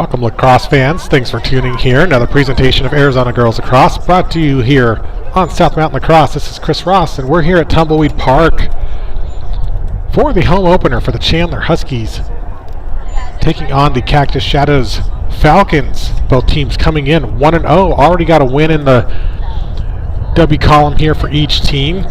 Welcome, lacrosse fans. Thanks for tuning here. Another presentation of Arizona Girls Lacrosse brought to you here on South Mountain Lacrosse. This is Chris Ross, and we're here at Tumbleweed Park for the home opener for the Chandler Huskies, taking on the Cactus Shadows Falcons. Both teams coming in 1-0. Already got a win in the W column here for each team.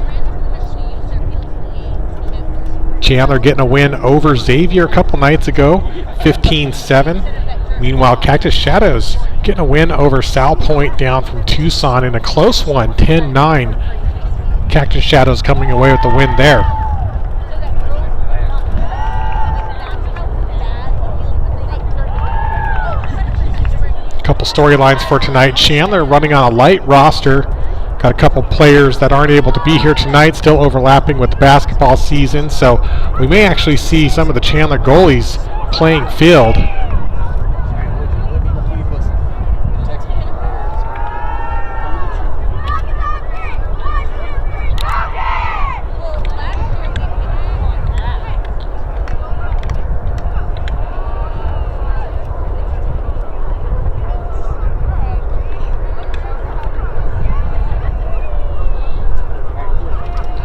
Chandler getting a win over Xavier a couple nights ago, 15-7. Meanwhile, Cactus Shadows getting a win over Sal Point down from Tucson in a close one, 10-9. Cactus Shadows coming away with the win there. A couple storylines for tonight. Chandler running on a light roster. Got a couple players that aren't able to be here tonight, still overlapping with the basketball season, so we may actually see some of the Chandler goalies playing field.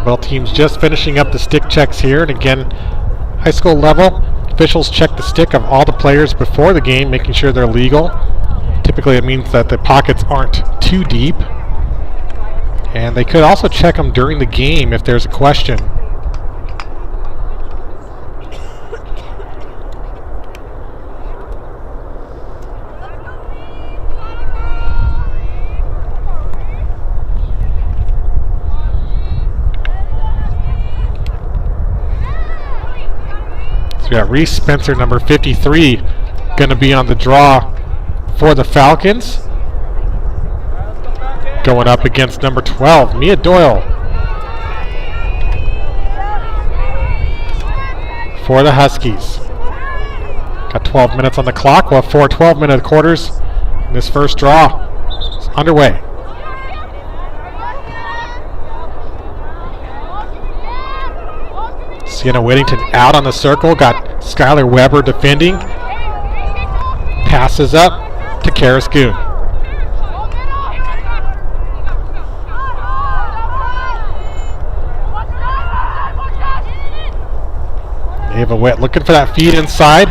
Both teams just finishing up the stick checks here, and again, high school level, officials check the stick of all the players before the game, making sure they're legal. Typically it means that the pockets aren't too deep, and they could also check them during the game if there's a question. So we got Reese Spencer, number 53, going to be on the draw for the Falcons. Going up against number 12, Mia Doyle, for the Huskies. Got 12 minutes on the clock. We'll have 4 12-minute quarters. This first draw is underway. Sienna Whittington out on the circle. Got Skylar Weber defending. Passes up to Karis Goon. Ava Witt looking for that feed inside.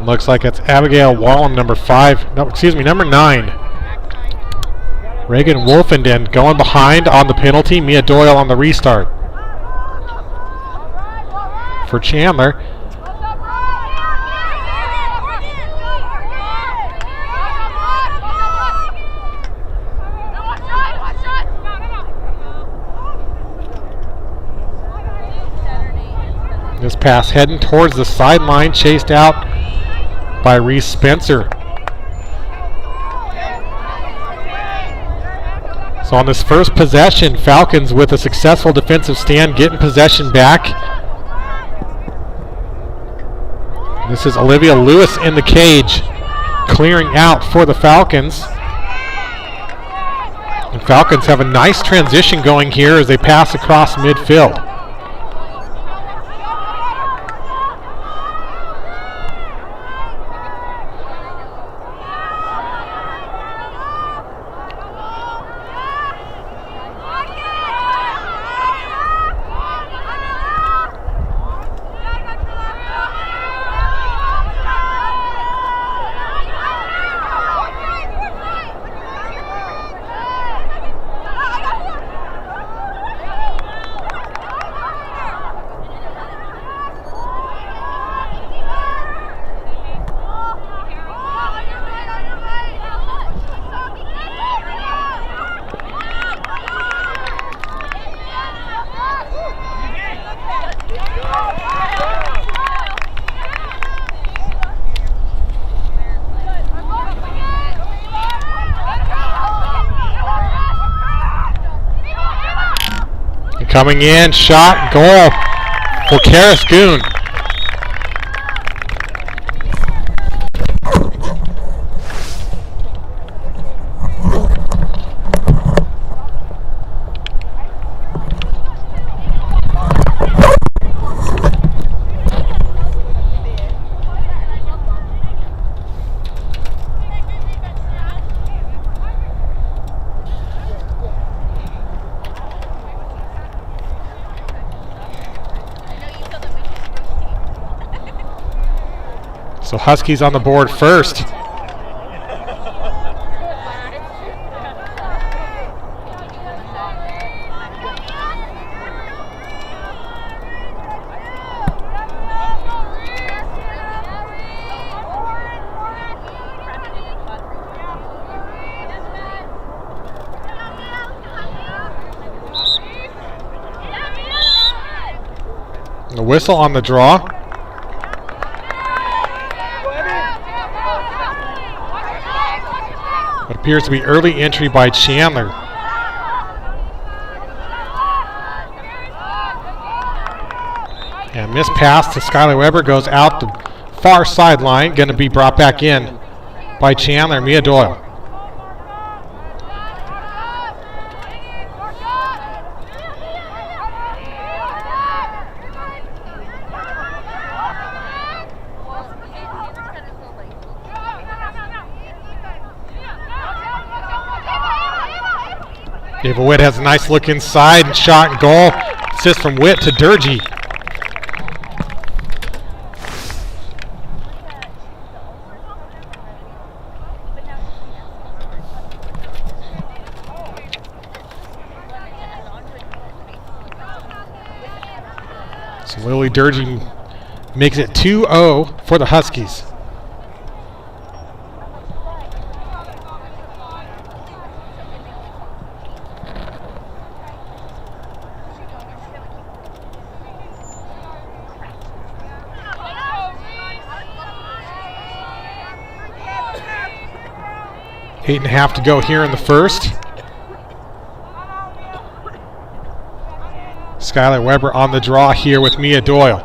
Looks like it's Abigail Wallen, number 9. Reagan Wolfenden going behind on the penalty. Mia Doyle on the restart for Chandler. This pass heading towards the sideline, chased out by Reese Spencer. So on this first possession, Falcons with a successful defensive stand, getting possession back. This is Olivia Lewis in the cage, clearing out for the Falcons. And Falcons have a nice transition going here as they pass across midfield. Coming in, shot, goal for Karis Goon. So Huskies on the board first. The whistle on the draw. What appears to be early entry by Chandler. And missed pass to Skylar Weber goes out the far sideline. Going to be brought back in by Chandler. Mia Doyle. Ava Witt has a nice look inside and shot and goal. Assist from Witt to Durgee. So Lily Durgee makes it 2-0 for the Huskies. Eight and a half to go here in the first. Skylar Weber on the draw here with Mia Doyle.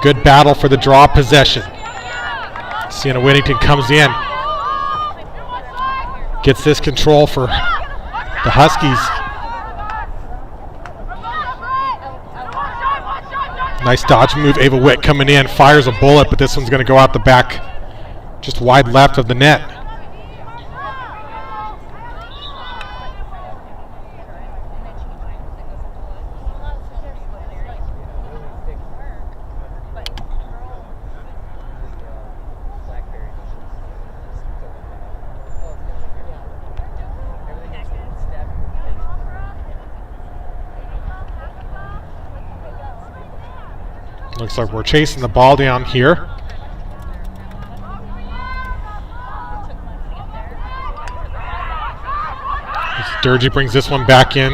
Good battle for the draw possession. Sienna Whittington comes in. Gets this control for the Huskies. Nice dodge move. Ava Witt coming in. Fires a bullet, but this one's going to go out the back. Just wide left of the net. Looks like we're chasing the ball down here. Durgee brings this one back in.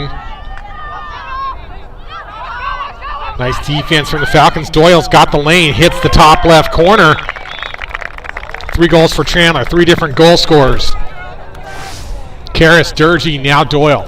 Nice defense from the Falcons. Doyle's got the lane, hits the top left corner. 3 goals for Chandler, 3 different goal scorers. Karis, Durgee, now Doyle.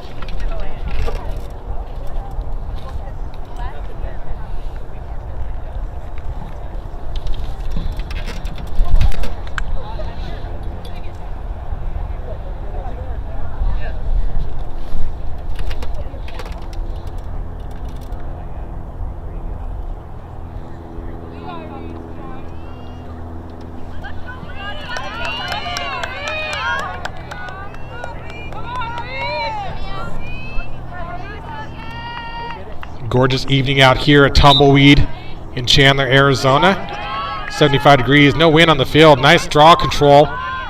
Gorgeous evening out here at Tumbleweed in Chandler, Arizona. 75 degrees, no wind on the field. Nice draw control,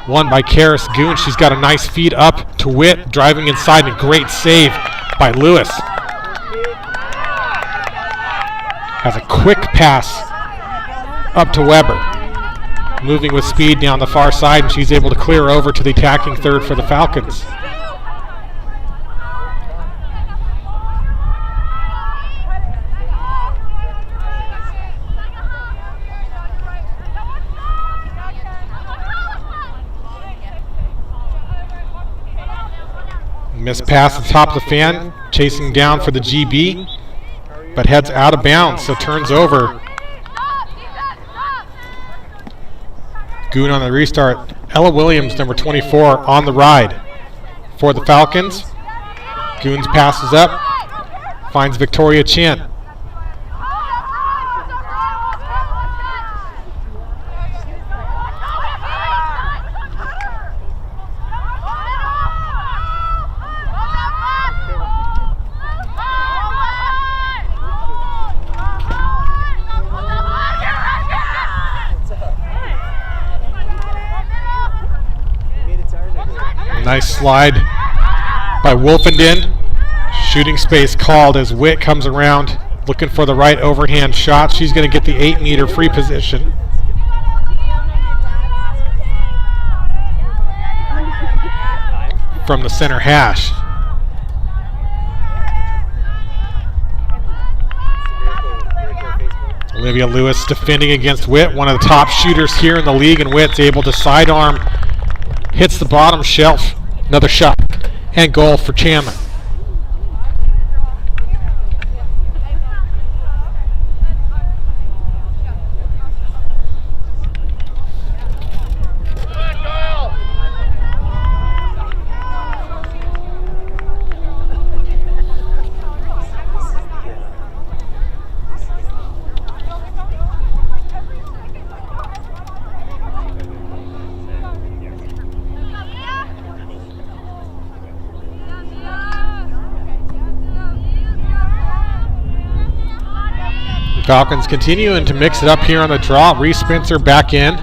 won by Karis Goon. She's got a nice feed up to Witt, driving inside, and a great save by Lewis. Has a quick pass up to Weber. Moving with speed down the far side, and she's able to clear over to the attacking third for the Falcons. Missed pass at the top of the fan chasing down for the GB, but heads out of bounds, so turns over. Goon on the restart. Ella Williams, number 24, on the ride for the Falcons. Goons passes up, finds Victoria Chin. Nice slide by Wolfenden. Shooting space called as Witt comes around looking for the right overhand shot. She's going to get the 8-meter free position. From the center hash. Olivia Lewis defending against Witt, one of the top shooters here in the league, and Witt's able to sidearm. Hits the bottom shelf. Another shot and goal for Chandler. Falcons continuing to mix it up here on the draw. Reese Spencer back in.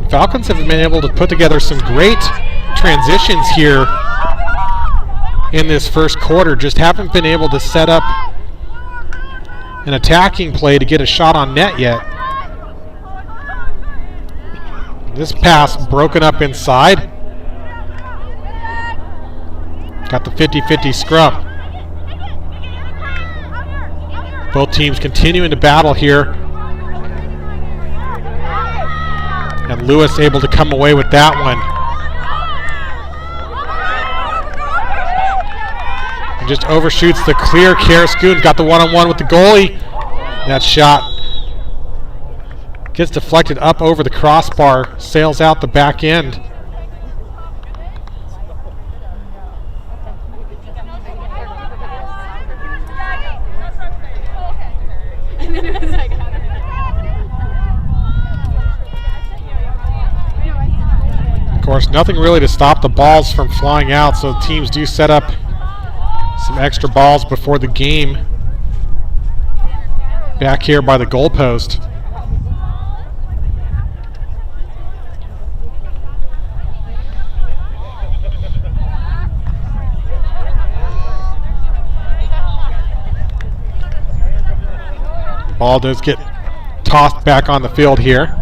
Falcons have been able to put together some great transitions here in this first quarter. Just haven't been able to set up an attacking play to get a shot on net yet. This pass broken up inside. Got the 50-50 scrum. Both teams continuing to battle here. And Lewis able to come away with that one. And just overshoots the clear. Kara Schoon's got the one-on-one with the goalie. That shot gets deflected up over the crossbar, sails out the back end. Of course, nothing really to stop the balls from flying out, so teams do set up some extra balls before the game back here by the goalpost. Ball does get tossed back on the field here.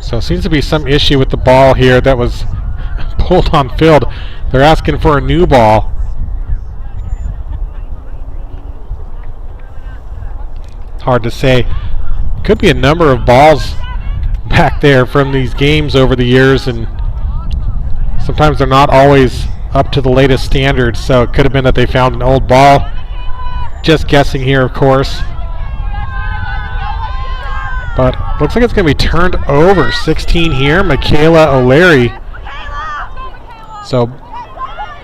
So it seems to be some issue with the ball here that was pulled on field. They're asking for a new ball. It's hard to say. Could be a number of balls back there from these games over the years, and sometimes they're not always up to the latest standards, so it could have been that they found an old ball. Just guessing here, of course. But looks like it's going to be turned over. 16 here, Michaela O'Leary. So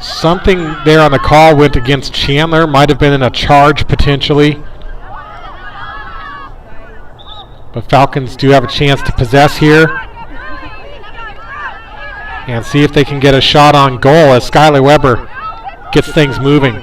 something there on the call went against Chandler. Might have been in a charge potentially. But Falcons do have a chance to possess here and see if they can get a shot on goal as Skylar Weber gets things moving.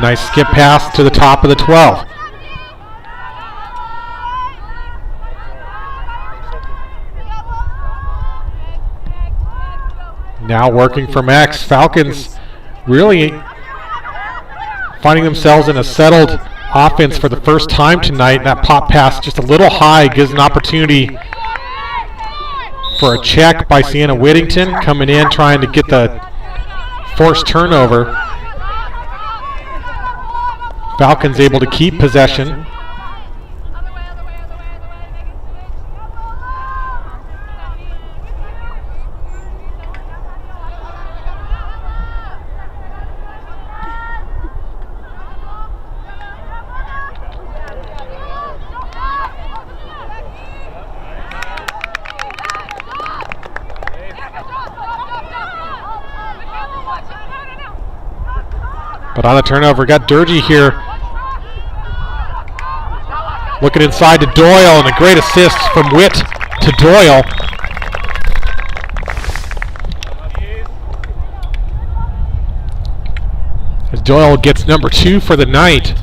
Nice skip pass to the top of the 12. Now working from X. Falcons really finding themselves in a settled offense for the first time tonight. And that pop pass just a little high gives an opportunity for a check by Sienna Whittington, coming in trying to get the forced turnover. Falcons able to keep possession. But on the turnover, got Durgee here. Looking inside to Doyle, and a great assist from Witt to Doyle. As Doyle gets number 2 for the night.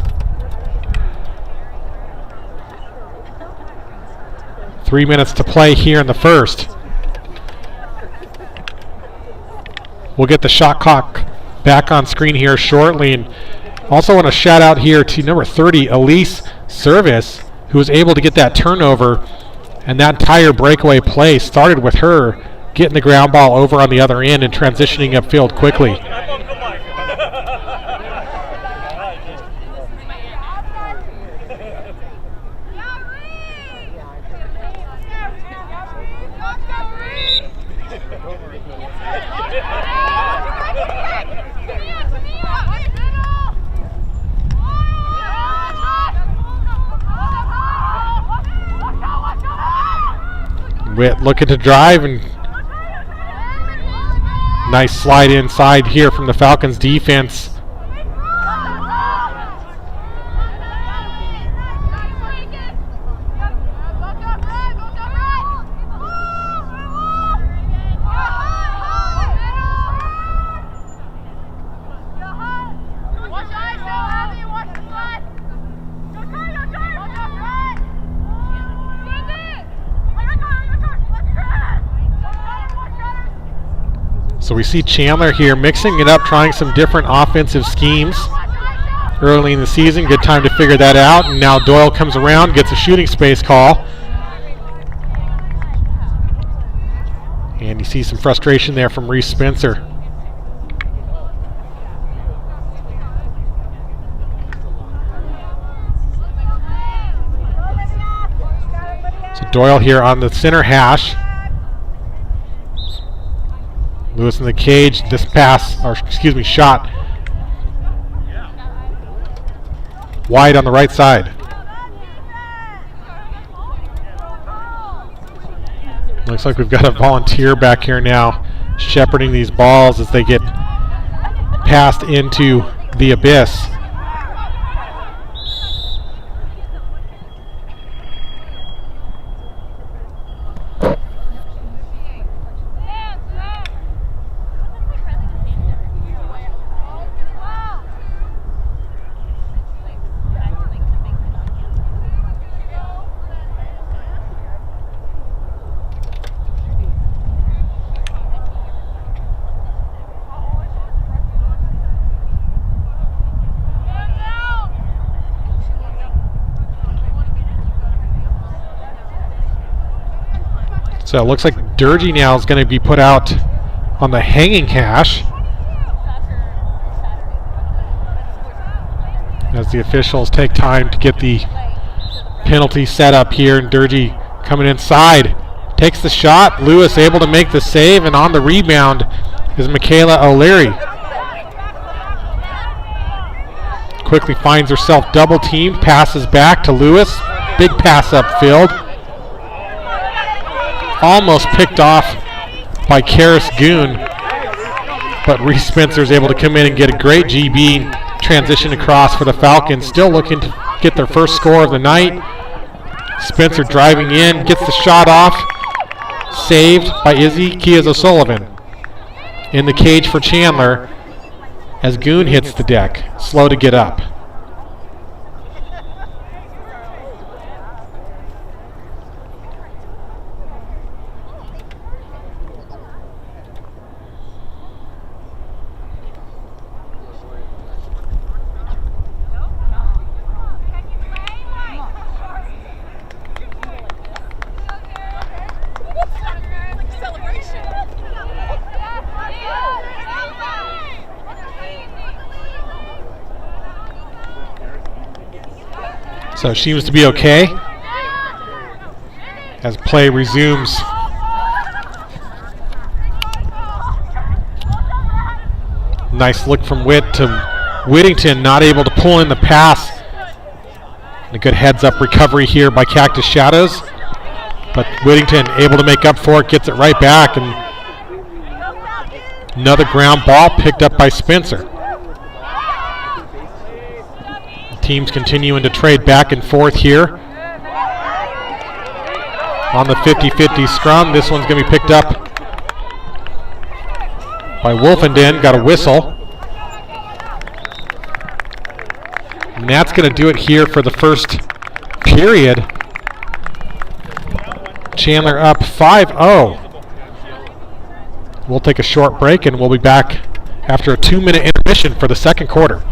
3 minutes to play here in the first. We'll get the shot clock back on screen here shortly. And also want to shout out here to number 30, Elise Service, who was able to get that turnover, and that entire breakaway play started with her getting the ground ball over on the other end and transitioning upfield quickly. Witt looking to drive, and nice slide inside here from the Falcons defense. So we see Chandler here mixing it up, trying some different offensive schemes early in the season. Good time to figure that out. And now Doyle comes around, gets a shooting space call. And you see some frustration there from Reese Spencer. So Doyle here on the center hash. Lewis in the cage. This pass, or excuse me, shot wide on the right side. Looks like we've got a volunteer back here now shepherding these balls as they get passed into the abyss. So it looks like Durgee now is going to be put out on the hanging hash as the officials take time to get the penalty set up here. And Durgee coming inside, takes the shot. Lewis able to make the save, and on the rebound is Michaela O'Leary. Quickly finds herself double teamed, passes back to Lewis. Big pass upfield. Almost picked off by Karis Goon, but Reese Spencer is able to come in and get a great GB transition across for the Falcons. Still looking to get their first score of the night. Spencer driving in, gets the shot off, saved by Izzy Kiaz-O'Sullivan. In the cage for Chandler as Goon hits the deck, slow to get up. So it seems to be okay as play resumes. Nice look from Witt to Whittington, not able to pull in the pass. And a good heads-up recovery here by Cactus Shadows. But Whittington able to make up for it, gets it right back. And another ground ball picked up by Spencer. The teams continuing to trade back and forth here. On the 50-50 scrum, this one's going to be picked up by Wolfenden, got a whistle. And that's going to do it here for the first period. Chandler up 5-0. We'll take a short break and we'll be back after a 2-minute intermission for the second quarter.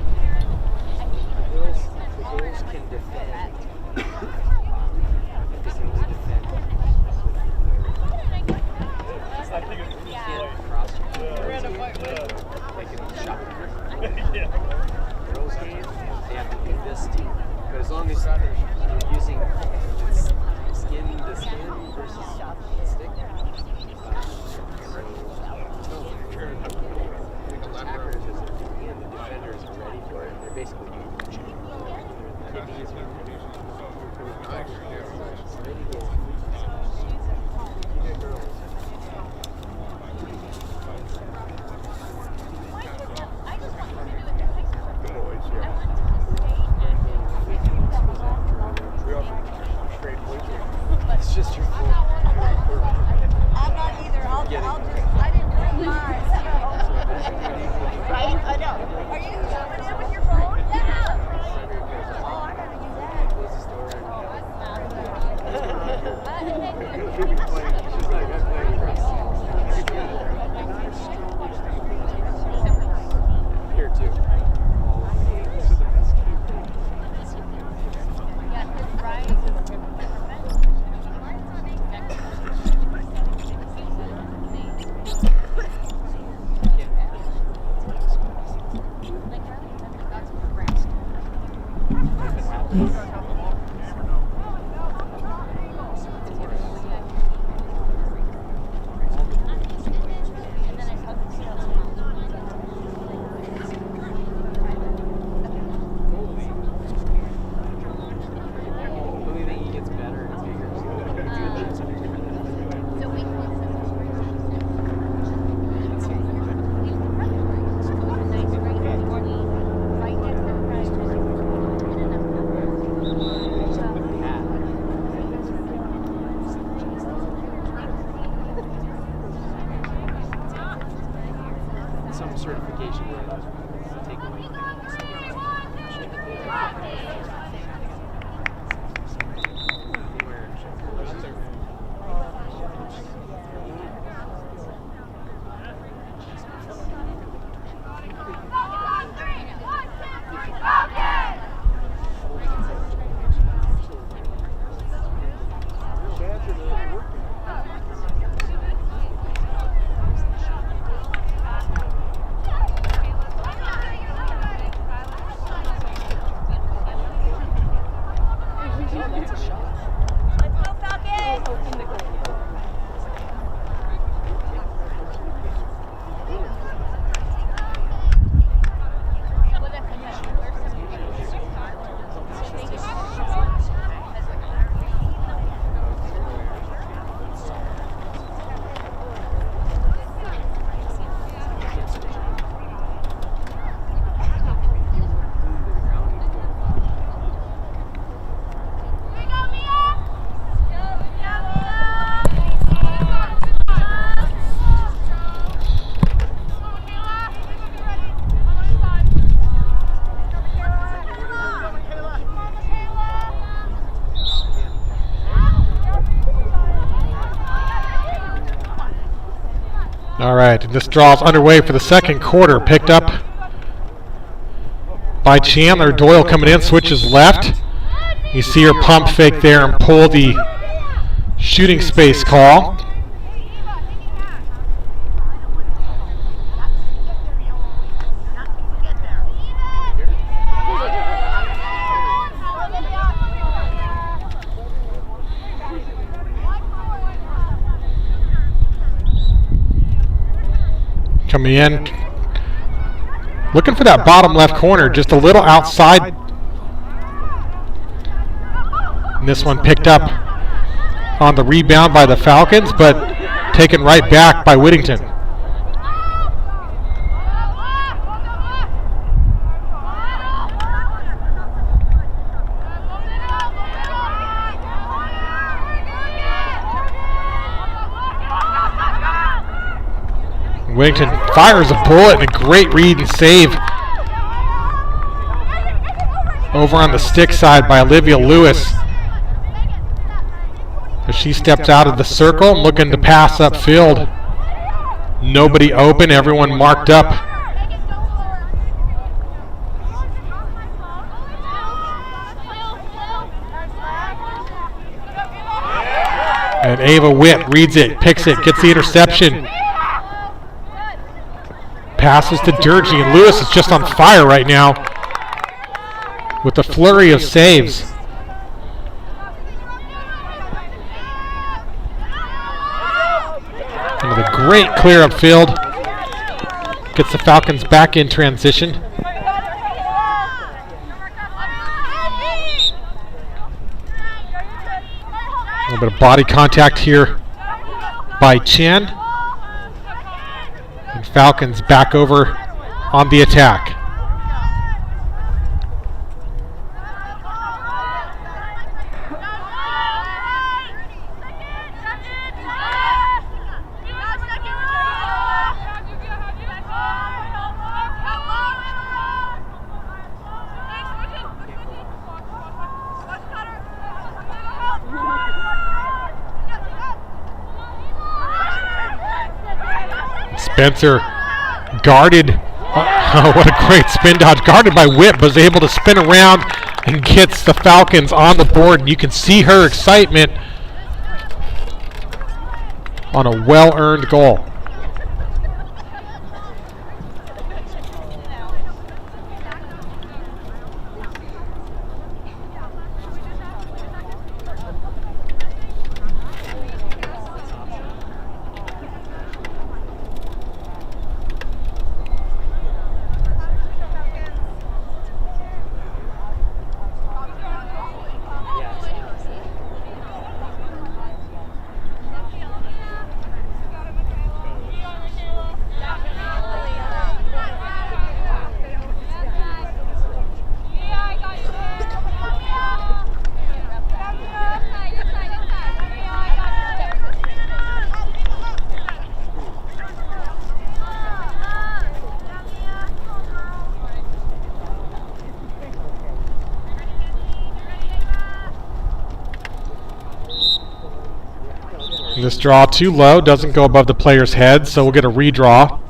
All right, and this draw is underway for the second quarter. Picked up by Chandler. Doyle coming in, switches left. You see her pump fake there and pull the shooting space call. Coming in. Looking for that bottom left corner, just a little outside. And this one picked up on the rebound by the Falcons, but taken right back by Whittington. Whittington fires a bullet and a great read and save over on the stick side by Olivia Lewis. As she steps out of the circle, looking to pass upfield. Nobody open, everyone marked up. And Ava Witt reads it, picks it, gets the interception. Passes to Durgee, and Lewis is just on fire right now with a flurry of saves. Another great clear upfield. Gets the Falcons back in transition. A little bit of body contact here by Chan. And Falcons back over on the attack. Spencer guarded. Oh, what a great spin dodge. Guarded by Whip, was able to spin around and gets the Falcons on the board. And you can see her excitement on a well-earned goal. This draw too low, doesn't go above the player's head, so we'll get a redraw.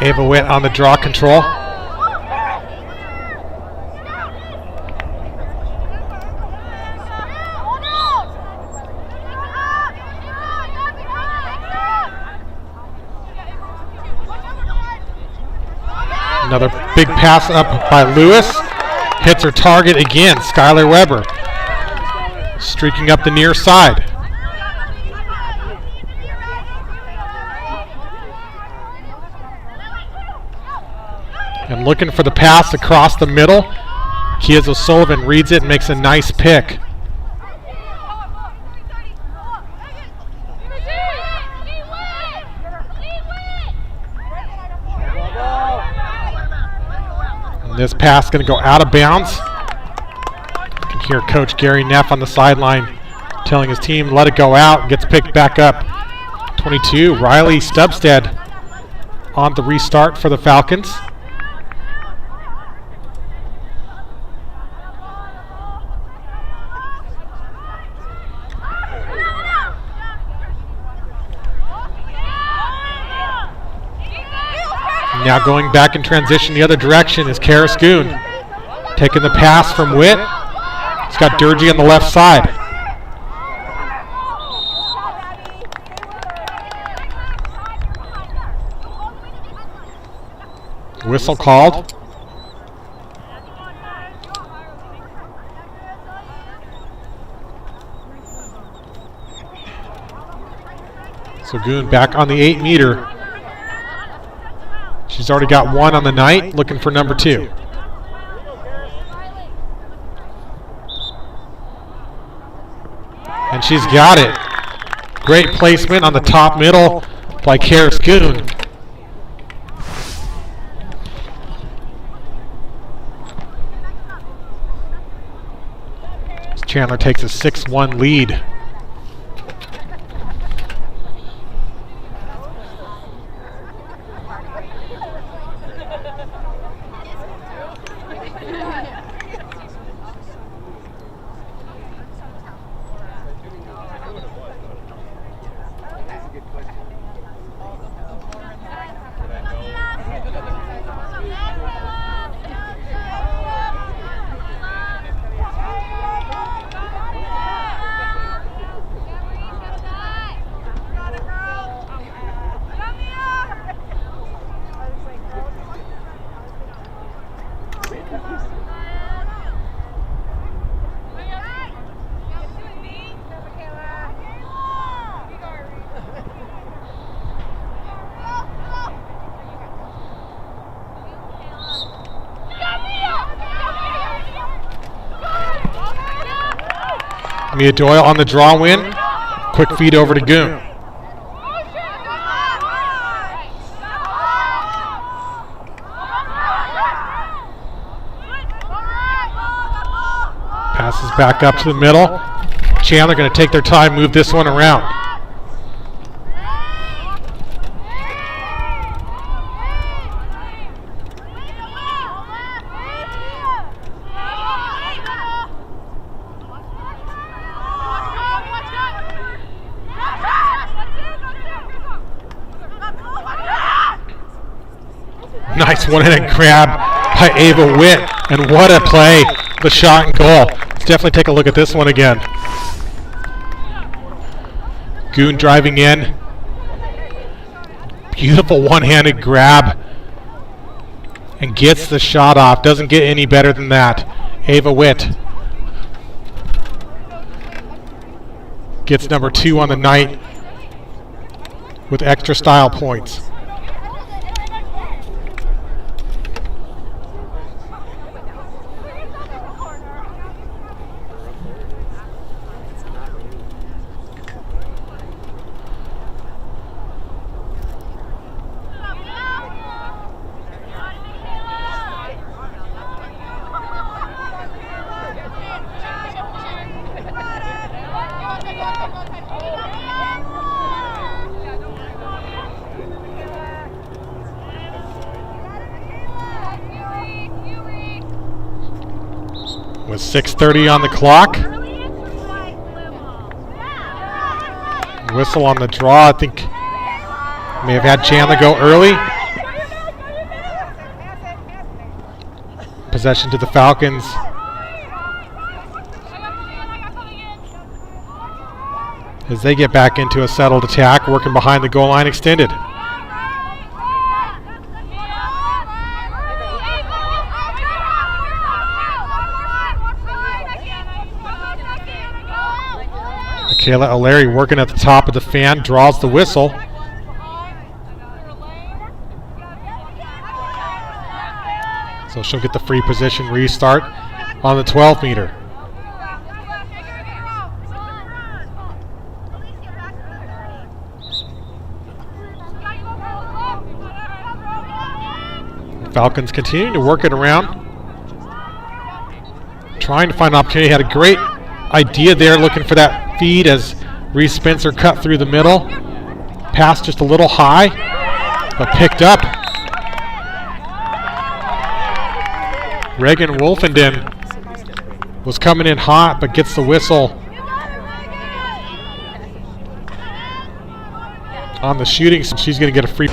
Ava Witt on the draw control. Another big pass up by Lewis. Hits her target again, Skylar Weber. Streaking up the near side. And looking for the pass across the middle. Kiaz O'Sullivan reads it and makes a nice pick. And this pass going to go out of bounds. You can hear Coach Gary Neff on the sideline telling his team let it go out. Gets picked back up. 22, Riley Stubstead on the restart for the Falcons. Now going back in transition the other direction is Karis Goon. Taking the pass from Witt. He's got Durgee on the left side. Whistle called. So Goon back on the 8 meter. She's already got 1 on the night, looking for number 2. And she's got it. Great placement on the top middle by Karis Goon. Chandler takes a 6-1 lead. Mia Doyle on the draw win. Quick feed over to Goon. Passes back up to the middle. Chandler going to take their time, move this one around. Nice one-handed grab by Ava Witt, and what a play, the shot and goal. Let's definitely take a look at this one again. Goon driving in. Beautiful one-handed grab, and gets the shot off. Doesn't get any better than that. Ava Witt gets number 2 on the night with extra style points. With 6:30 on the clock. Whistle on the draw. I think may have had Chandler go early. Possession to the Falcons. As they get back into a settled attack, working behind the goal line extended. Kayla O'Leary working at the top of the fan, draws the whistle. So she'll get the free position restart on the 12 meter. Falcons continuing to work it around. Trying to find an opportunity. Had a great idea there, looking for that feed as Reese Spencer cut through the middle. Pass just a little high, but picked up. Reagan Wolfenden was coming in hot, but gets the whistle on the shooting. So she's going to get a free.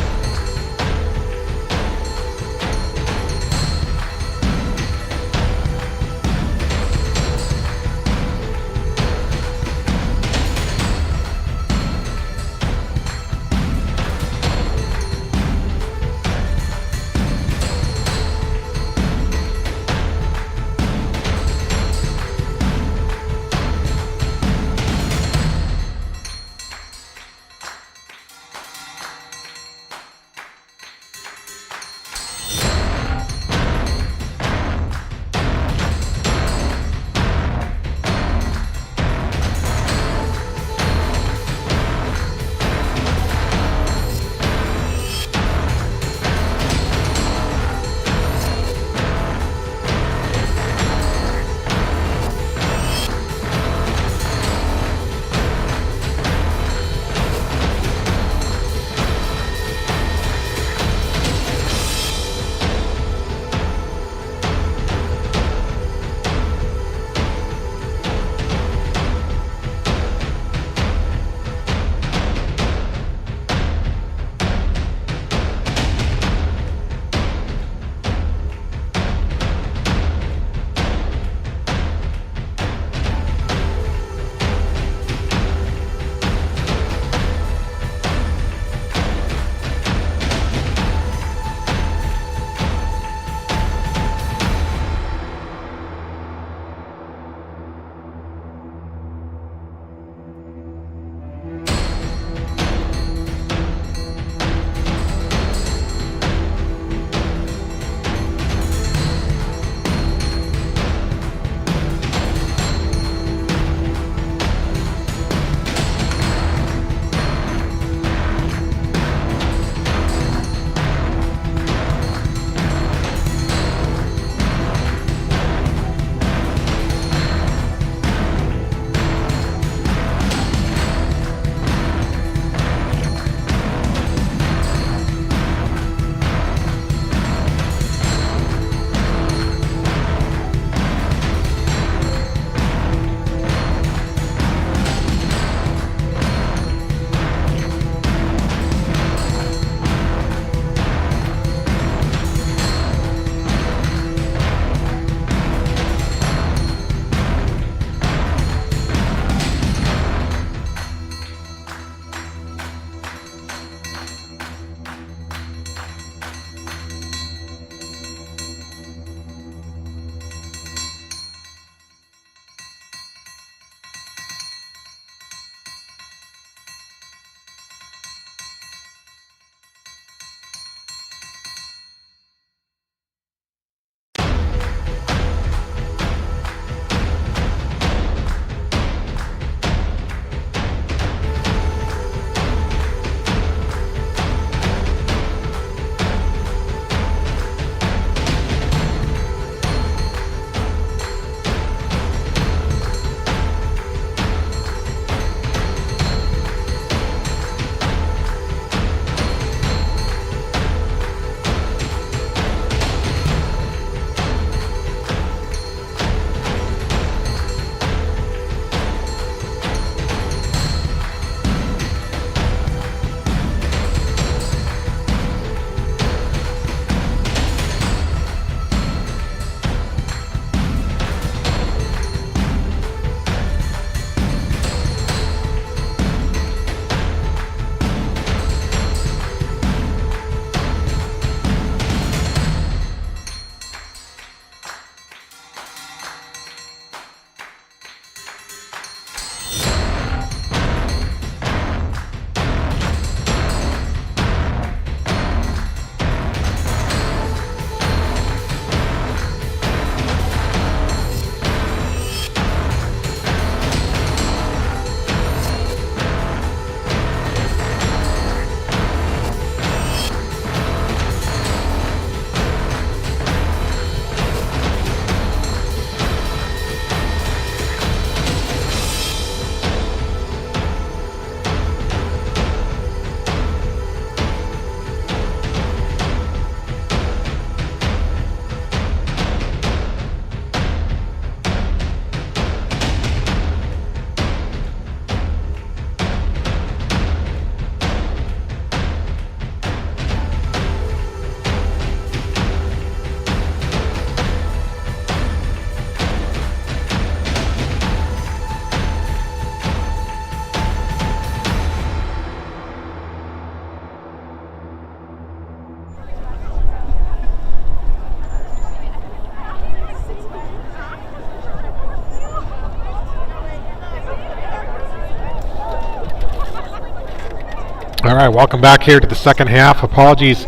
All right, welcome back here to the second half. Apologies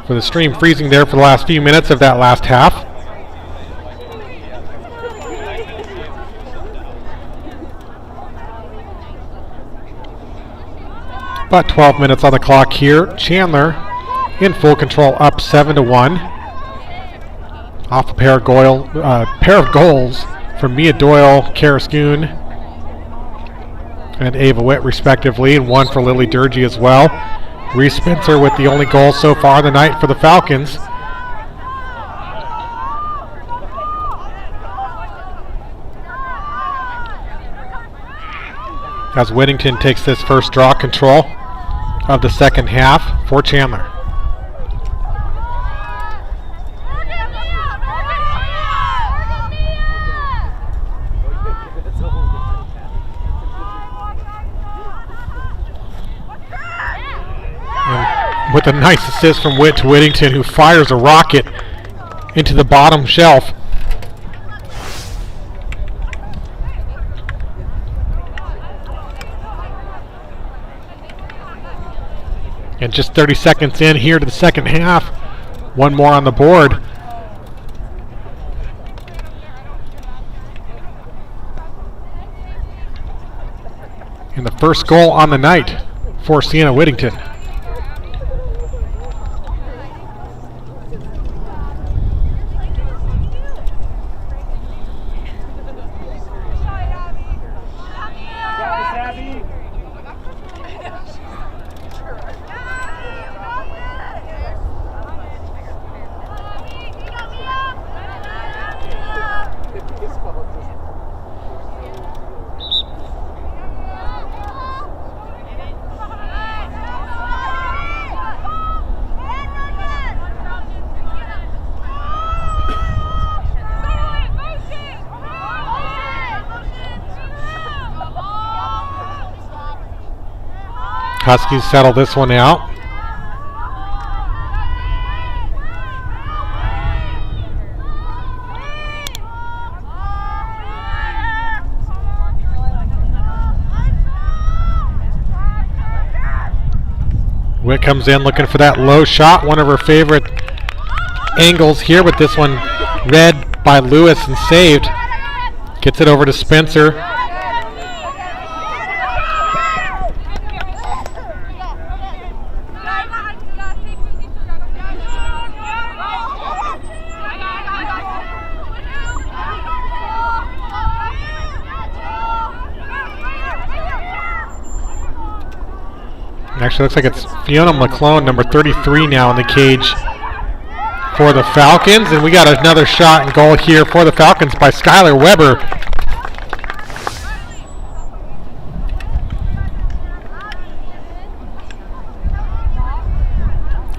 for the stream freezing there for the last few minutes of that last half. About 12 minutes on the clock here. Chandler in full control, up 7-1. Off a pair of goals from Mia Doyle, Karaskoon, and Ava Witt respectively, and one for Lily Durgee as well. Reese Spencer with the only goal so far the night for the Falcons. As Whittington takes this first draw control of the second half for Chandler. And with a nice assist from Witt to Whittington, who fires a rocket into the bottom shelf. And just 30 seconds in here to the second half. One more on the board. And the first goal on the night for Sienna Whittington. Huskies settle this one out. Witt comes in looking for that low shot, one of her favorite angles here, but this one read by Lewis and saved. Gets it over to Spencer. Actually, looks like it's Fiona McClone, number 33 now in the cage for the Falcons. And we got another shot and goal here for the Falcons by Skylar Weber.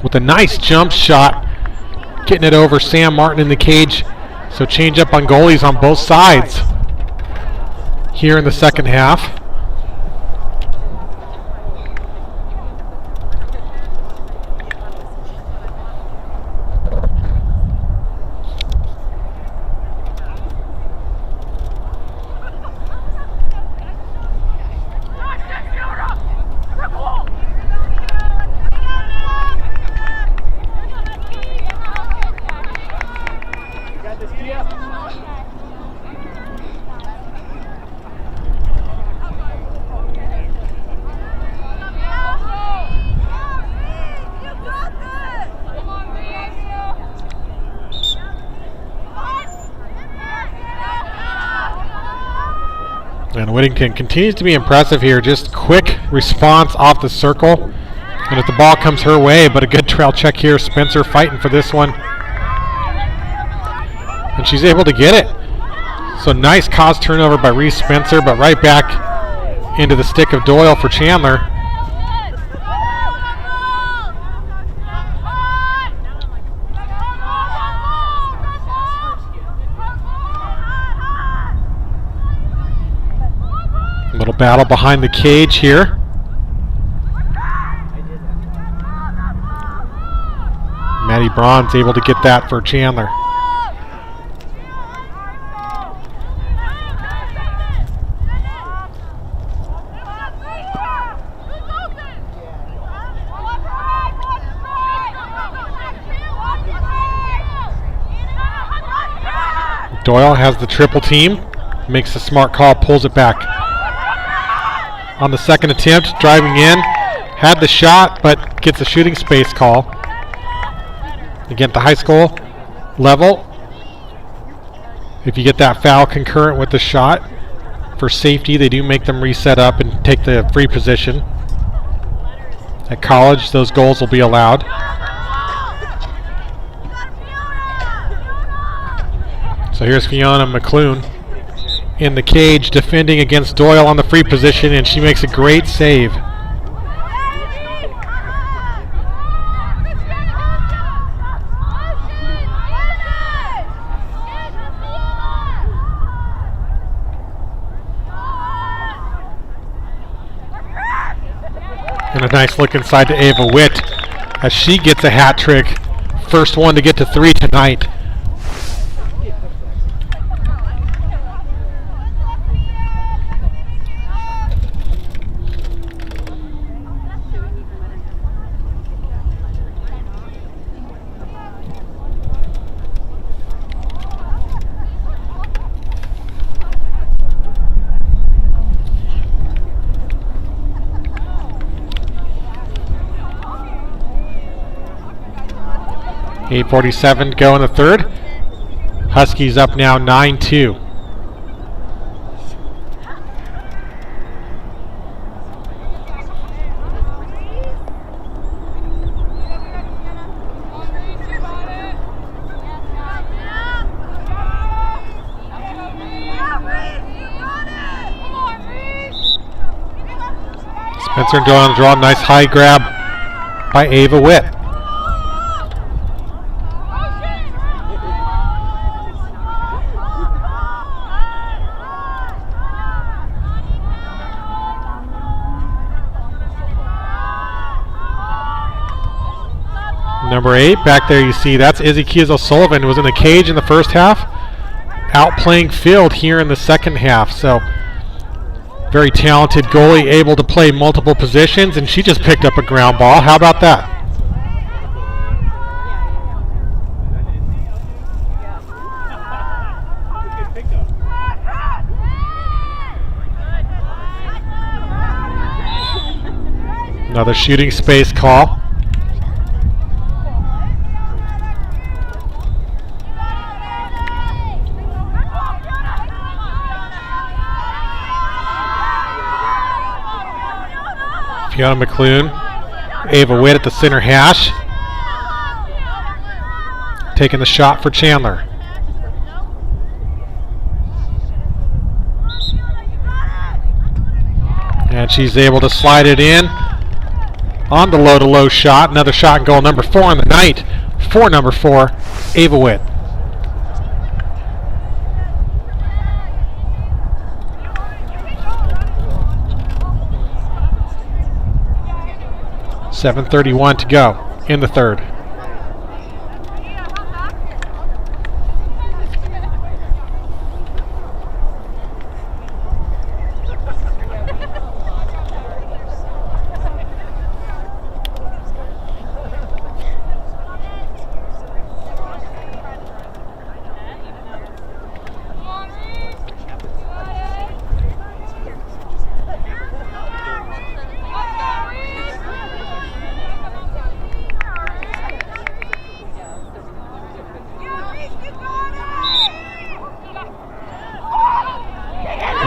With a nice jump shot, getting it over Sam Martin in the cage. So change up on goalies on both sides here in the second half. And Whittington continues to be impressive here. Just quick response off the circle. And if the ball comes her way, but a good trail check here. Spencer fighting for this one. And she's able to get it. So nice cause turnover by Reese Spencer, but right back into the stick of Doyle for Chandler. Little battle behind the cage here. Maddie Braun's able to get that for Chandler. Doyle has the triple team, makes a smart call, pulls it back. On the second attempt, driving in, had the shot, but gets a shooting space call. Again, at the high school level, if you get that foul concurrent with the shot, for safety, they do make them reset up and take the free position. At college, those goals will be allowed. So here's Fiona McClune in the cage defending against Doyle on the free position, and she makes a great save. And a nice look inside to Ava Witt as she gets a hat trick. First one to get to 3 tonight. .8:47 to go in the third. Huskies up now 9-2. Spencer and Doyle on the draw. Nice high grab by Ava Witt. Number 8, back there you see, that's Izzy Keys-O'Sullivan, who was in the cage in the first half, outplaying field here in the second half. So, very talented goalie, able to play multiple positions, and she just picked up a ground ball. How about that? Another shooting space call. Fiona McClune, Ava Witt at the center hash, taking the shot for Chandler. And she's able to slide it in on the low-to-low shot. Another shot and goal, number 4 on the night for number 4, Ava Witt. .7:31 to go in the third.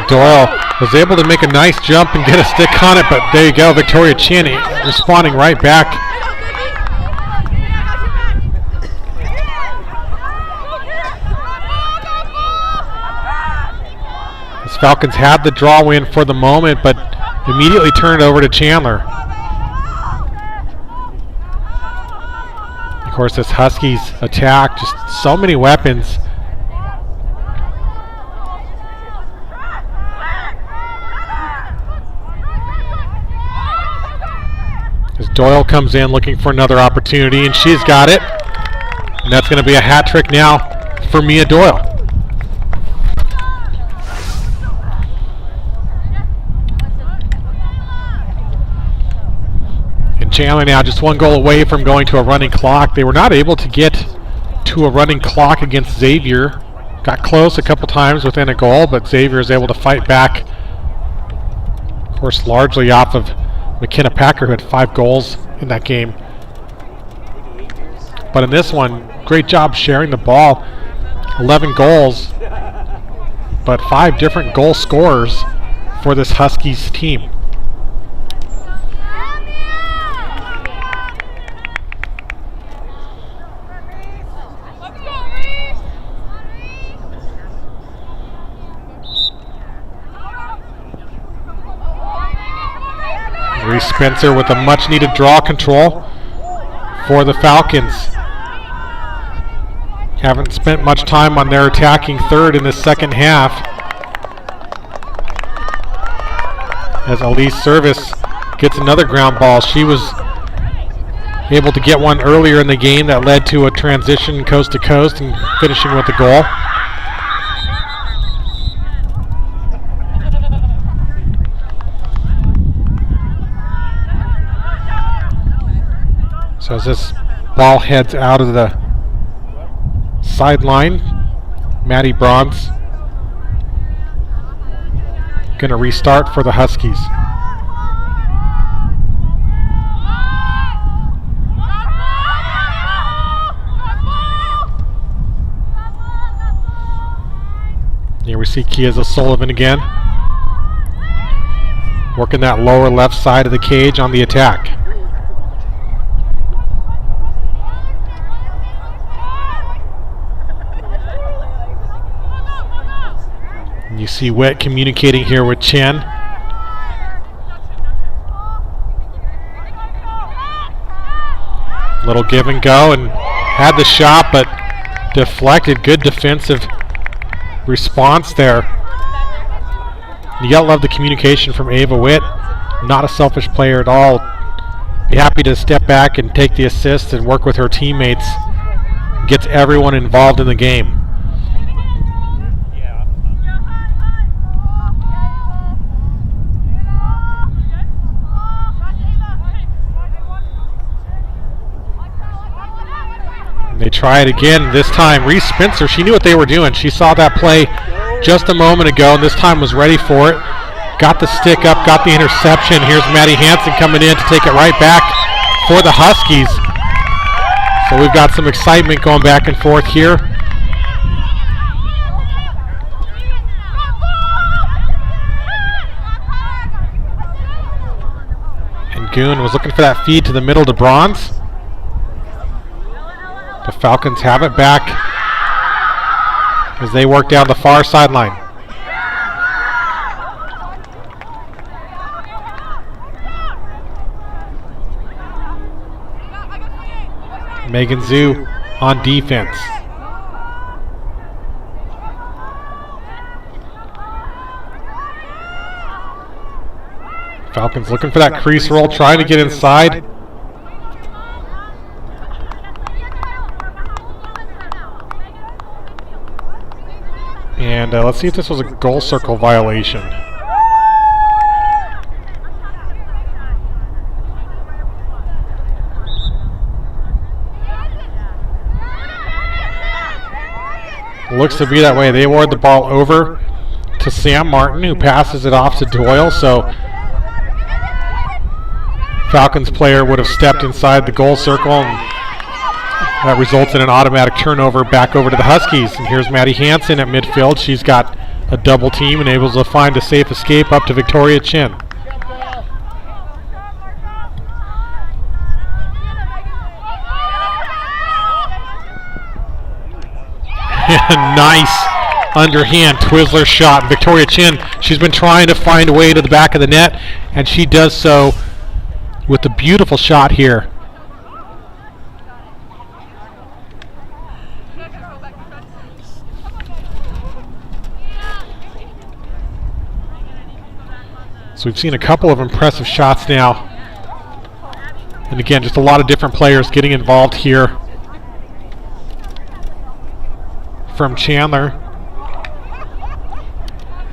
Doyle was able to make a nice jump and get a stick on it, but there you go, Victoria Chan responding right back. The Falcons had the draw win for the moment, but immediately turned it over to Chandler. Of course, this Huskies attack, just so many weapons. As Doyle comes in looking for another opportunity, and she's got it. And that's going to be a hat trick now for Mia Doyle. And Chandler now just one goal away from going to a running clock. They were not able to get to a running clock against Xavier Got close a couple times within a goal, but Xavier is able to fight back. Of course, largely off of McKenna Packer, who had 5 goals in that game. But in this one, great job sharing the ball. 11 goals, but 5 different goal scorers for this Huskies team. Reese Spencer with a much-needed draw control for the Falcons. Haven't spent much time on their attacking third in the second half, as Elise Service gets another ground ball. She was able to get one earlier in the game that led to a transition coast to coast and finishing with a goal. So as this ball heads out of the sideline, Maddie Bronze going to restart for the Huskies. Here we see Kiesa Sullivan again, working that lower left side of the cage on the attack. You see Witt communicating here with Chen. Little give and go, and had the shot, but deflected. Good defensive response there. You gotta love the communication from Ava Witt. Not a selfish player at all. Be happy to step back and take the assist and work with her teammates. Gets everyone involved in the game. They try it again. This time, Reese Spencer, she knew what they were doing. She saw that play just a moment ago, and this time was ready for it. Got the stick up, got the interception. Here's Maddie Hansen coming in to take it right back for the Huskies. So we've got some excitement going back and forth here. And Goon was looking for that feed to the middle to Bronze. The Falcons have it back as they work down the far sideline. Megan Zhu on defense. Falcons looking for that crease roll, trying to get inside. And let's see if this was a goal circle violation. Looks to be that way. They award the ball over to Sam Martin, who passes it off to Doyle. So Falcons player would have stepped inside the goal circle, and that results in an automatic turnover back over to the Huskies. And here's Maddie Hansen at midfield. She's got a double team and able to find a safe escape up to Victoria Chin. Nice underhand Twizzler shot. Victoria Chin, she's been trying to find a way to the back of the net, and she does so with a beautiful shot here. So we've seen a couple of impressive shots now. And again, just a lot of different players getting involved here. From Chandler,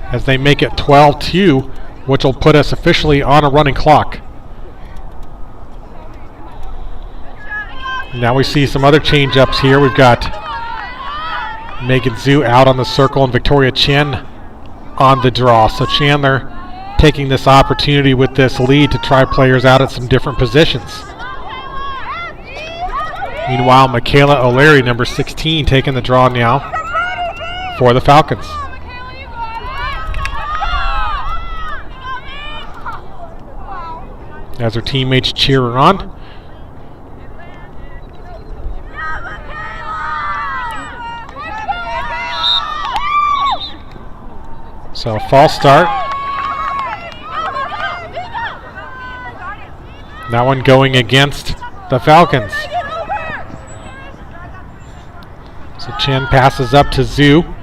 as they make it 12-2, which will put us officially on a running clock. Now we see some other change-ups here. We've got Megan Zhu out on the circle and Victoria Chen on the draw. So Chandler taking this opportunity with this lead to try players out at some different positions. Meanwhile, Michaela O'Leary, number 16, taking the draw now for the Falcons. As her teammates cheer her on. So false start. That one going against the Falcons. So Chen passes up to Zhu.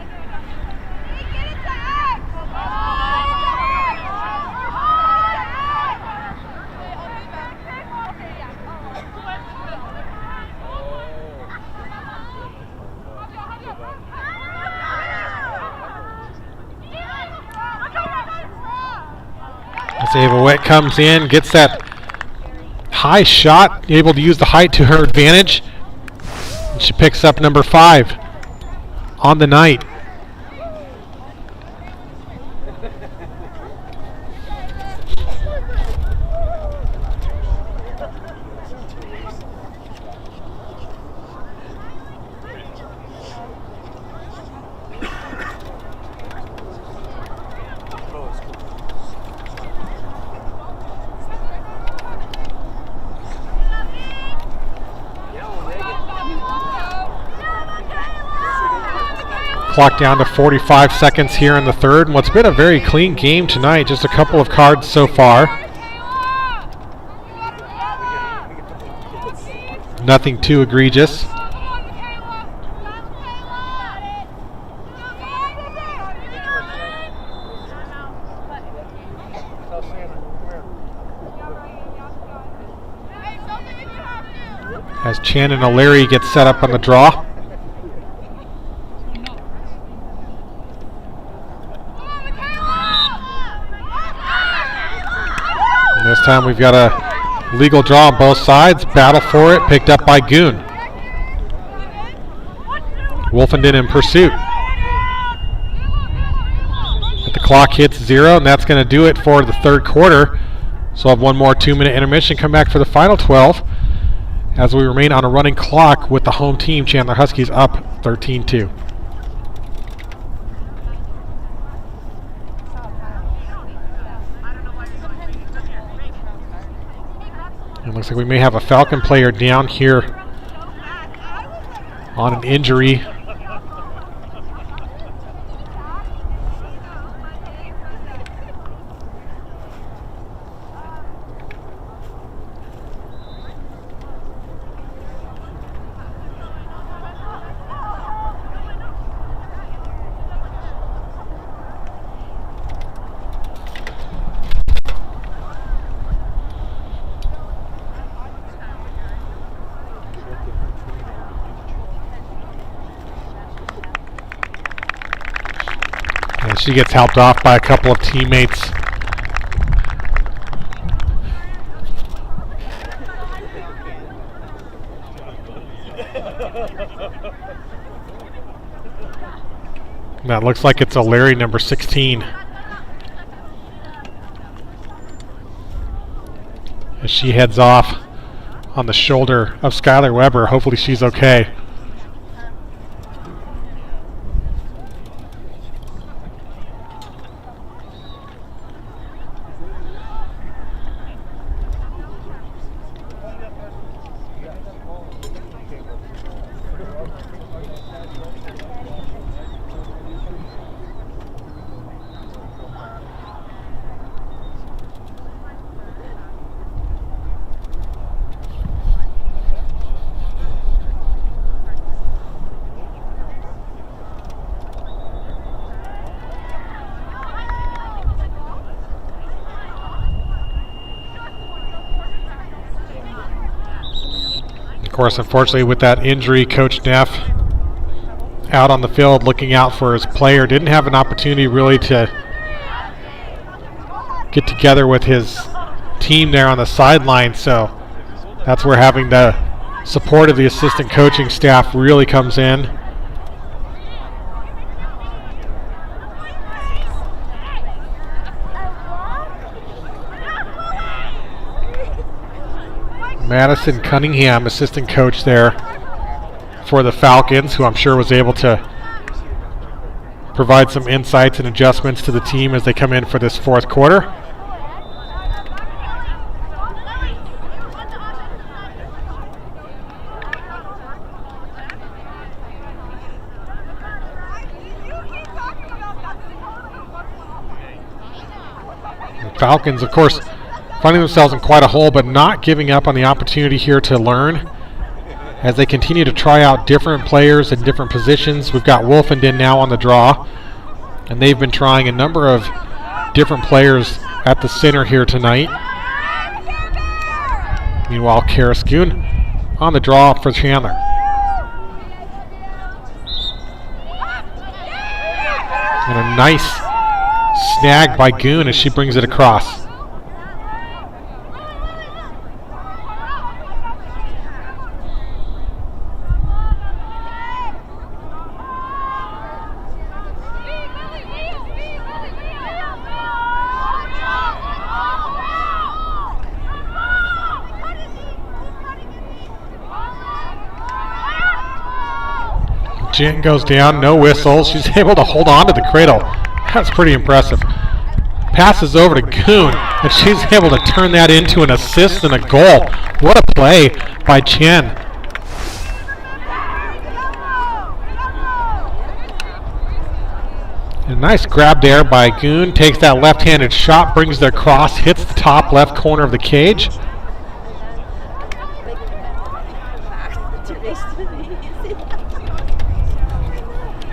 Ava Witt comes in, gets that high shot, able to use the height to her advantage. And she picks up number 5 on the night. Clock down to 45 seconds here in the third, and what's been a very clean game tonight, just a couple of cards so far. Nothing too egregious. As Chan and O'Leary get set up on the draw. This time we've got a legal draw on both sides. Battle for it, picked up by Goon. Wolfenden in pursuit. But the clock hits 0, and that's going to do it for the third quarter. So we'll have one more 2-minute intermission, come back for the final 12 as we remain on a running clock with the home team, Chandler Huskies, up 13-2. It looks like we may have a Falcon player down here on an injury. She gets helped off by a couple of teammates. That looks like it's O'Leary, number 16. As she heads off on the shoulder of Skylar Weber. Hopefully she's okay. Of course, unfortunately, with that injury, Coach Neff out on the field looking out for his player. Didn't have an opportunity really to get together with his team there on the sideline, so that's where having the support of the assistant coaching staff really comes in. Madison Cunningham, assistant coach there for the Falcons, who I'm sure was able to provide some insights and adjustments to the team as they come in for this fourth quarter. The Falcons, of course, finding themselves in quite a hole, but not giving up on the opportunity here to learn as they continue to try out different players in different positions. We've got Wolfenden now on the draw, and they've been trying a number of different players at the center here tonight. Meanwhile, Karascoon on the draw for Chandler. And a nice snag by Goon as she brings it across. Jen goes down, no whistle. She's able to hold on to the cradle. That's pretty impressive. Passes over to Goon, and she's able to turn that into an assist and a goal. What a play by Chen. A nice grab there by Goon. Takes that left-handed shot, brings their cross, hits the top left corner of the cage.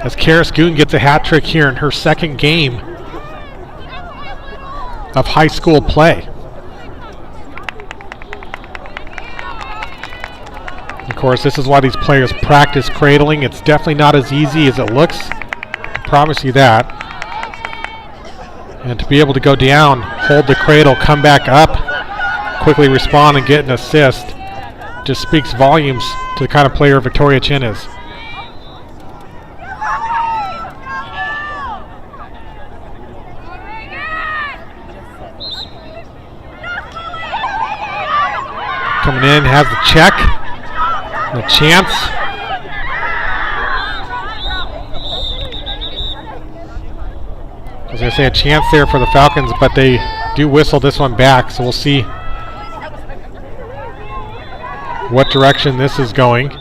As Karascoon gets a hat trick here in her second game of high school play. Of course, this is why these players practice cradling. It's definitely not as easy as it looks. I promise you that. And to be able to go down, hold the cradle, come back up, quickly respond and get an assist just speaks volumes to the kind of player Victoria Chen is. Coming in, has the check, and a chance. I was going to say a chance there for the Falcons, but they do whistle this one back, so we'll see what direction this is going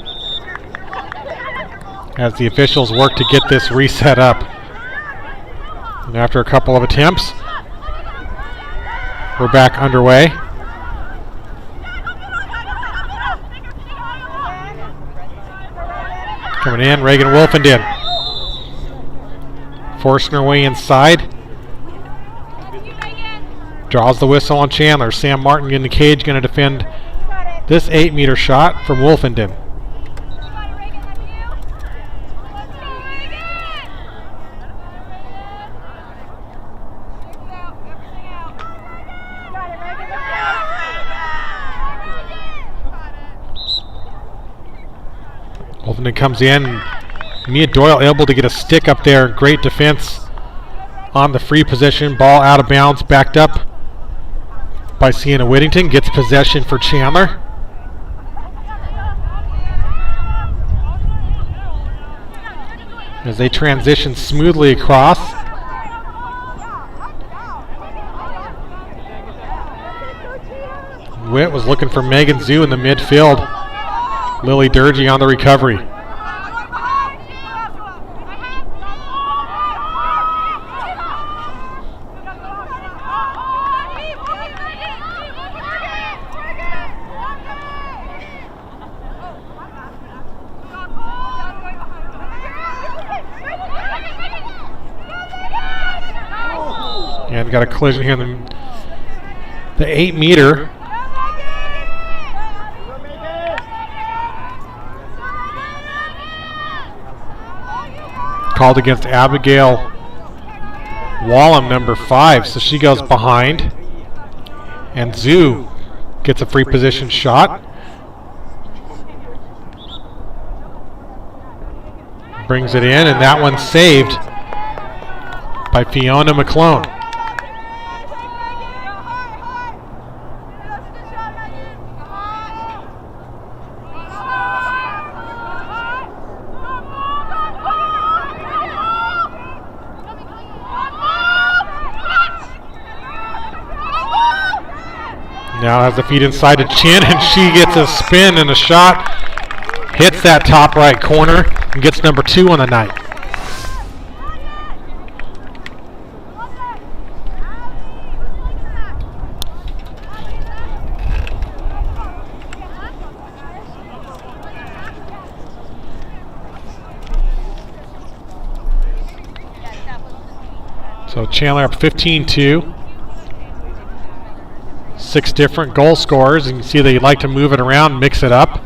as the officials work to get this reset up. And after a couple of attempts, we're back underway. Coming in, Reagan Wolfenden. Forcing her way inside. Draws the whistle on Chandler. Sam Martin in the cage, going to defend this 8-meter shot from Wolfenden. Wolfenden comes in. Mia Doyle able to get a stick up there. Great defense on the free position. Ball out of bounds, backed up by Sienna Whittington. Gets possession for Chandler. As they transition smoothly across. Witt was looking for Megan Zhu in the midfield. Lily Durgee on the recovery. And got a collision here in the 8-meter. Called against Abigail Wallum, number 5, so she goes behind. And Zhu gets a free position shot. Brings it in, and that one's saved by Fiona McClone. Now has the feet inside to Chin, and she gets a spin and a shot. Hits that top right corner and gets number 2 on the night. So Chandler up 15-2. 6 different goal scorers. You can see they like to move it around, mix it up.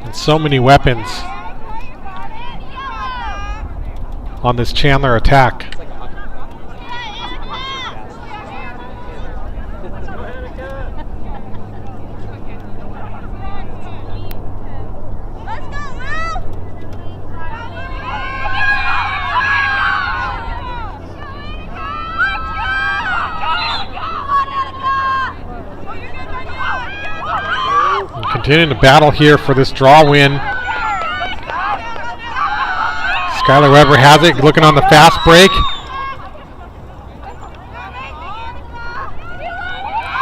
And so many weapons on this Chandler attack. Continuing to battle here for this draw win. Skylar Weber has it, looking on the fast break.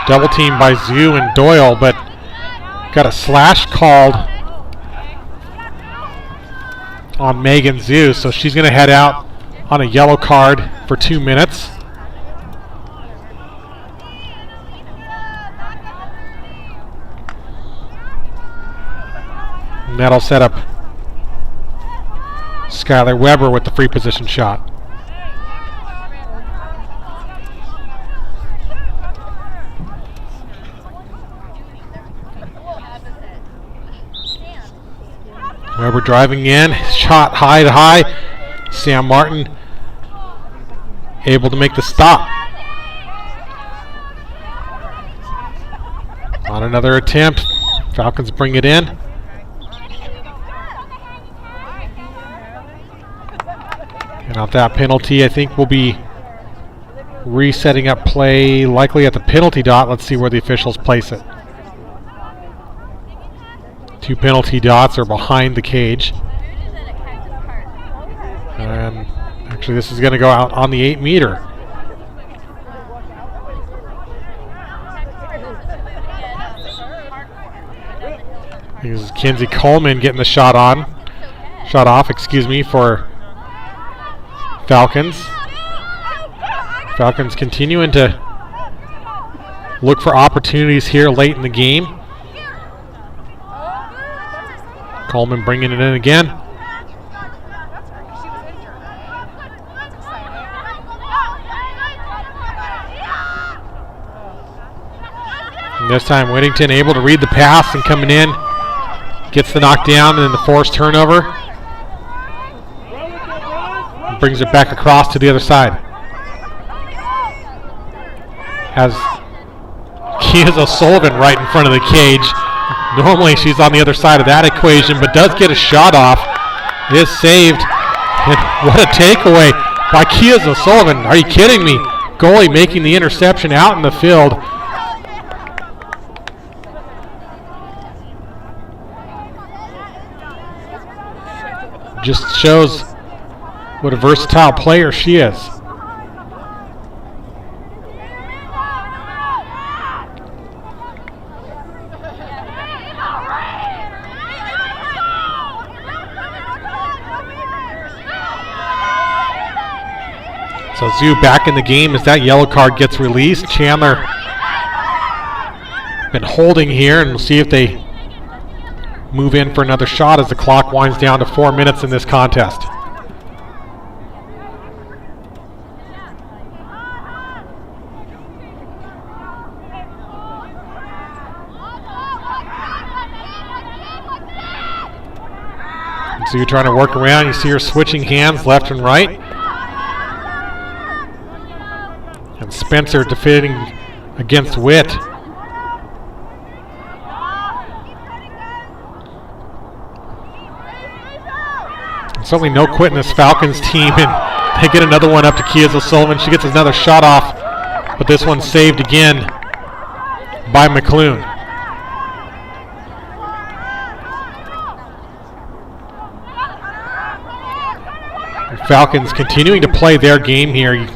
Double team by Zhu and Doyle, but got a slash called on Megan Zhu, so she's going to head out on a yellow card for 2 minutes. And that'll set up Skylar Weber with the free position shot. Weber driving in, shot high to high. Sam Martin able to make the stop. On another attempt, Falcons bring it in. And off that penalty, I think we'll be resetting up play likely at the penalty dot. Let's see where the officials place it. 2 penalty dots are behind the cage. And actually this is going to go out on the 8 meter. This is Kenzie Coleman getting the shot off, for Falcons. Falcons continuing to look for opportunities here late in the game. Coleman bringing it in again. And this time Whittington able to read the pass and coming in. Gets the knockdown and then the forced turnover. Brings it back across to the other side. Has Kia O'Sullivan right in front of the cage. Normally she's on the other side of that equation, but does get a shot off. It is saved. And what a takeaway by Kia O'Sullivan. Are you kidding me? Goalie making the interception out in the field. Just shows what a versatile player she is. So Zhu back in the game as that yellow card gets released. Chandler been holding here, and we'll see if they move in for another shot as the clock winds down to 4 minutes in this contest. So you're trying to work around. You see her switching hands left and right. And Spencer defending against Witt. And certainly no quit in this Falcons team. And they get another one up to Kia O'Sullivan. She gets another shot off. But this one's saved again by McClune. Falcons continuing to play their game here.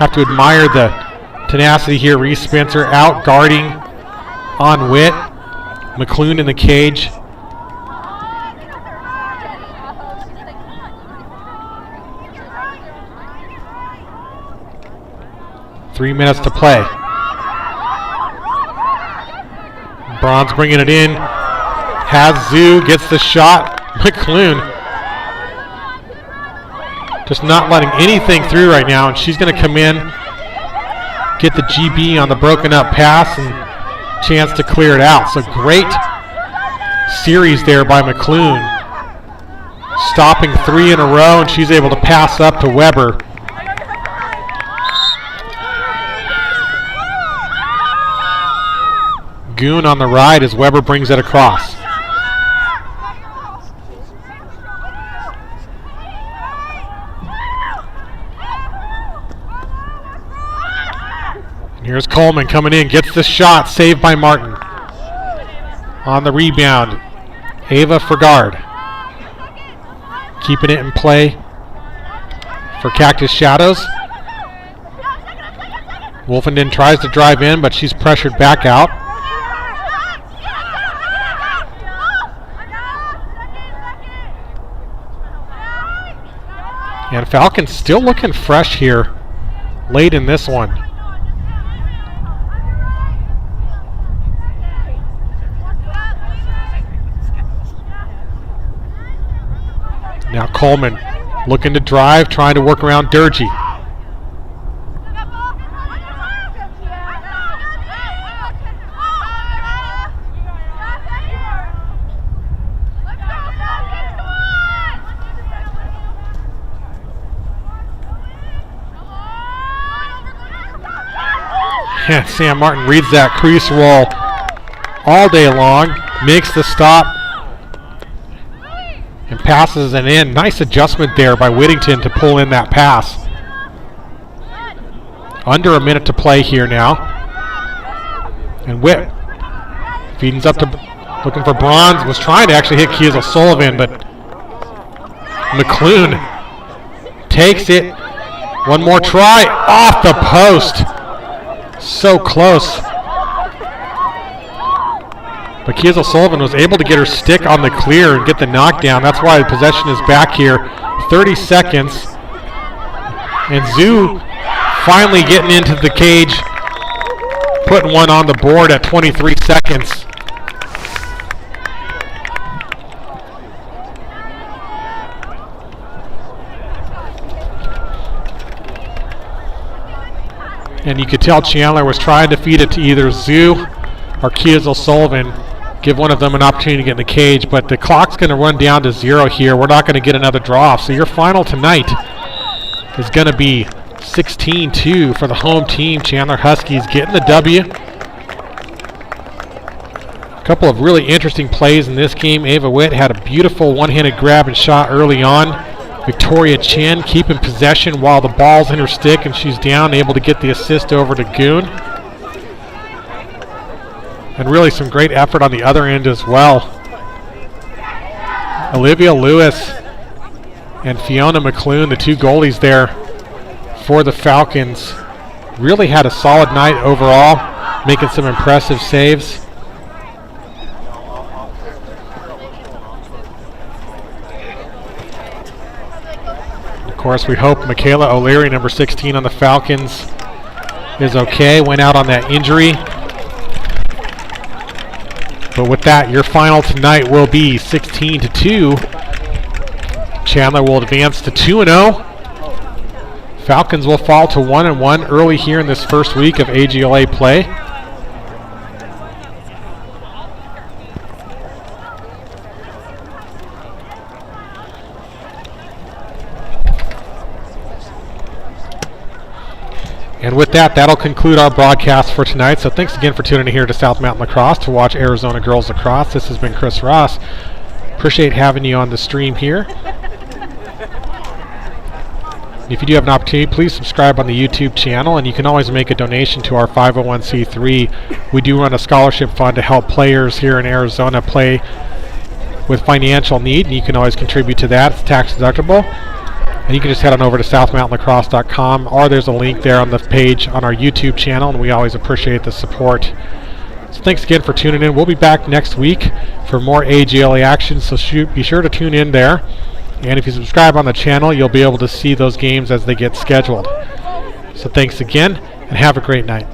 Have to admire the tenacity here. Reese Spencer out guarding on Witt. McClune in the cage. Three minutes to play. Braun's bringing it in. Has Zoo, gets the shot. McClune just not letting anything through right now, and she's going to come in, get the GB on the broken up pass, and chance to clear it out. So great series there by McClune. Stopping three in a row, and she's able to pass up to Weber. Goon on the right as Weber brings it across. And here's Coleman coming in, gets the shot, saved by Martin. On the rebound, Ava for guard. Keeping it in play for Cactus Shadows. Wolfenden tries to drive in, but she's pressured back out. And Falcons still looking fresh here late in this one. Now Coleman looking to drive, trying to work around Durgee. Yeah, Sam Martin reads that crease roll all day long, makes the stop, and passes it in. Nice adjustment there by Whittington to pull in that pass. Under a minute to play here now. And Witt feeds up to, looking for Bronze, was trying to actually hit Kiesel Sullivan, but McClune takes it. One more try, off the post. So close. But Kiesel Sullivan was able to get her stick on the clear and get the knockdown. That's why the possession is back here. 30 seconds. And Zoo finally getting into the cage, putting one on the board at 23 seconds. And you could tell Chandler was trying to feed it to either Zoo or Kiesel Sullivan, give one of them an opportunity to get in the cage, but the clock's going to run down to 0 here. We're not going to get another draw off. So your final tonight is going to be 16-2 for the home team. Chandler Huskies getting the W. A couple of really interesting plays in this game. Ava Witt had a beautiful one-handed grab and shot early on. Victoria Chen keeping possession while the ball's in her stick and she's down, able to get the assist over to Goon. And really some great effort on the other end as well. Olivia Lewis and Fiona McClune, the two goalies there for the Falcons, really had a solid night overall, making some impressive saves. Of course, we hope Michaela O'Leary, number 16 on the Falcons, is okay. Went out on that injury. But with that, your final tonight will be 16-2. Chandler will advance to 2-0. Falcons will fall to 1-1 early here in this first week of AGLA play. And with that, that'll conclude our broadcast for tonight. So thanks again for tuning in here to South Mountain Lacrosse to watch Arizona Girls Lacrosse. This has been Chris Ross. Appreciate having you on the stream here. If you do have an opportunity, please subscribe on the YouTube channel, and you can always make a donation to our 501c3. We do run a scholarship fund to help players here in Arizona play with financial need, and you can always contribute to that. It's tax deductible. And you can just head on over to southmountainlacrosse.com, or there's a link there on the page on our YouTube channel, and we always appreciate the support. So thanks again for tuning in. We'll be back next week for more AGLA action, so be sure to tune in there. And if you subscribe on the channel, you'll be able to see those games as they get scheduled. So thanks again, and have a great night.